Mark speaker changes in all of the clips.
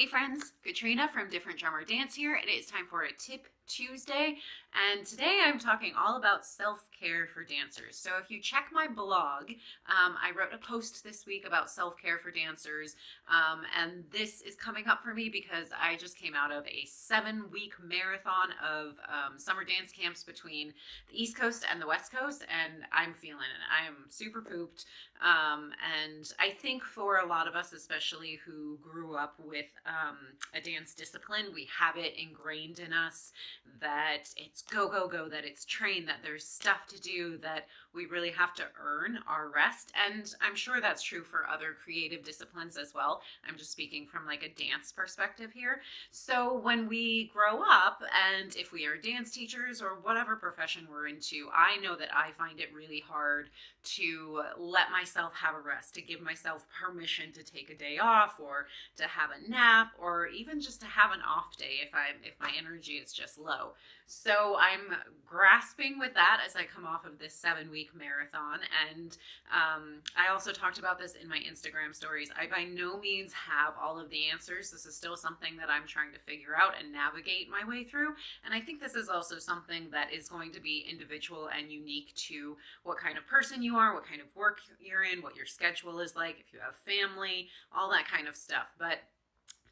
Speaker 1: Hey friends, Katrina from Different Drummer Dance here. It is time for a Tip Tuesday, and today I'm talking all about self-care for dancers. So if you check my blog, I wrote a post this week about self-care for dancers, and this is coming up for me because I just came out of a 7-week marathon of summer dance camps between the East Coast and the West Coast, and I'm feeling it. I am super pooped. And I think for a lot of us, especially who grew up with a dance discipline, we have it ingrained in us that it's go, go, go, that it's train, that there's stuff to do, that we really have to earn our rest. And I'm sure that's true for other creative disciplines as well. I'm just speaking from like a dance perspective here. So when we grow up, and if we are dance teachers or whatever profession we're into, I know that I find it really hard to let myself have a rest, to give myself permission to take a day off or to have a nap or even just to have an off day if my energy is just low. So I'm grasping with that as I come off of this 7-week marathon. And I also talked about this in my Instagram stories. I by no means have all of the answers. This is still something that I'm trying to figure out and navigate my way through. And I think this is also something that is going to be individual and unique to what kind of person you are, what kind of work you're in, what your schedule is like, if you have family, all that kind of stuff. But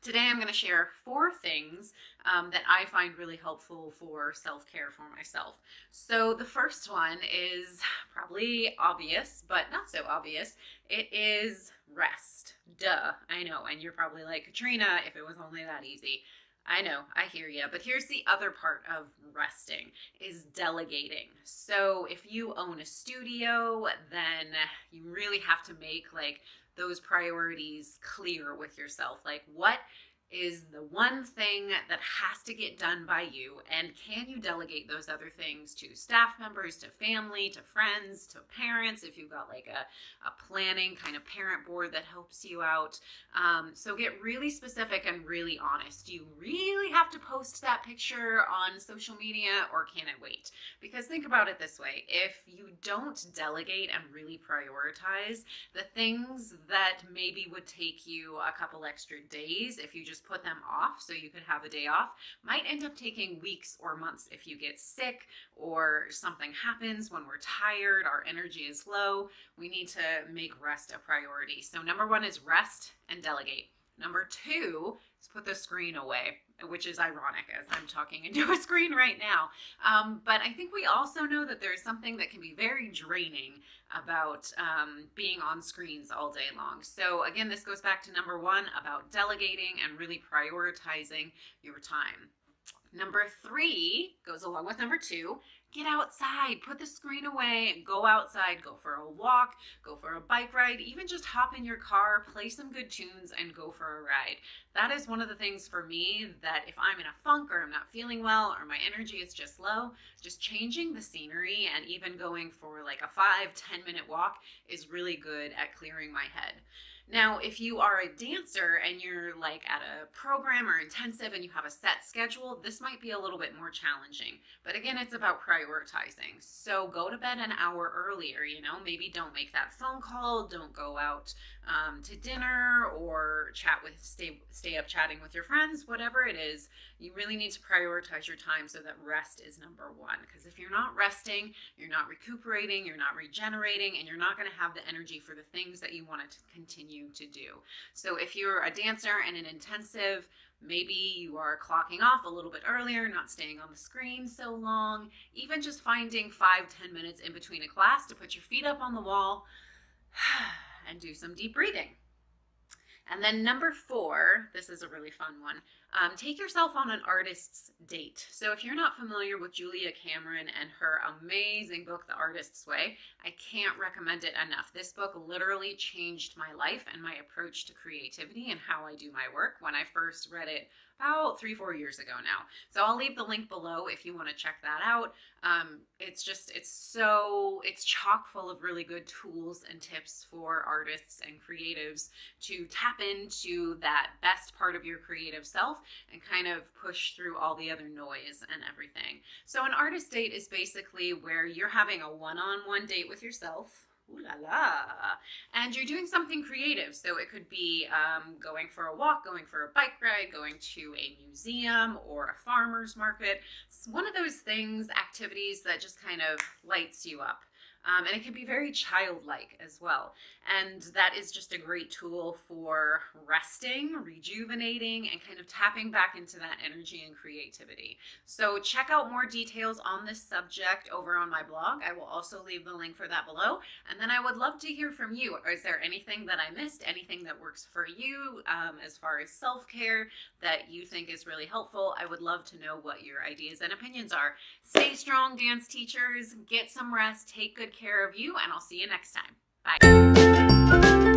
Speaker 1: today I'm going to share 4 things that I find really helpful for self-care for myself. So the first one is probably obvious, but not so obvious. It is rest. Duh, I know. And you're probably like, Katrina, if it was only that easy. I know, I hear you. But here's the other part of resting is delegating. So if you own a studio, then you really have to make like those priorities clear with yourself. Like, what is the one thing that has to get done by you, and can you delegate those other things to staff members, to family, to friends, to parents, if you've got like a planning kind of parent board that helps you out. So get really specific and really honest. Do you really have to post that picture on social media, or can it wait? Because think about it this way: if you don't delegate and really prioritize the things that maybe would take you a couple extra days, if you just put them off so you could have a day off, might end up taking weeks or months if you get sick or something happens when we're tired, our energy is low. We need to make rest a priority. So number 1 is rest and delegate. Number 2 is put the screen away, which is ironic as I'm talking into a screen right now. But I think we also know that there's something that can be very draining about being on screens all day long. So again, this goes back to number 1 about delegating and really prioritizing your time. Number 3 goes along with number 2. Get outside, put the screen away, go outside, go for a walk, go for a bike ride, even just hop in your car, play some good tunes, and go for a ride. That is one of the things for me that if I'm in a funk or I'm not feeling well or my energy is just low, just changing the scenery and even going for like a 5-10 minute walk is really good at clearing my head. Now, if you are a dancer and you're like at a program or intensive and you have a set schedule, this might be a little bit more challenging. But again, it's about prioritizing. So go to bed an hour earlier, maybe don't make that phone call, don't go out to dinner or stay up chatting with your friends, whatever it is. You really need to prioritize your time so that rest is number 1. Because if you're not resting, you're not recuperating, you're not regenerating, and you're not going to have the energy for the things that you want to continue to do. So if you're a dancer in an intensive, maybe you are clocking off a little bit earlier, not staying on the screen so long, even just finding 5-10 minutes in between a class to put your feet up on the wall and do some deep breathing. And then number 4, this is a really fun one. Take yourself on an artist's date. So if you're not familiar with Julia Cameron and her amazing book, The Artist's Way, I can't recommend it enough. This book literally changed my life and my approach to creativity and how I do my work when I first read it about 3-4 years ago now. So I'll leave the link below if you want to check that out. It's chock full of really good tools and tips for artists and creatives to tap into that best part of your creative self and kind of push through all the other noise and everything. So an artist date is basically where you're having a one-on-one date with yourself, Ooh la la. And you're doing something creative. So it could be going for a walk, going for a bike ride, going to a museum or a farmer's market. It's one of those things, activities that just kind of lights you up. And it can be very childlike as well. And that is just a great tool for resting, rejuvenating, and kind of tapping back into that energy and creativity. So check out more details on this subject over on my blog. I will also leave the link for that below. And then I would love to hear from you. Is there anything that I missed? Anything that works for you as far as self-care that you think is really helpful? I would love to know what your ideas and opinions are. Stay strong, dance teachers. Get some rest. Take good care of you, and I'll see you next time. Bye.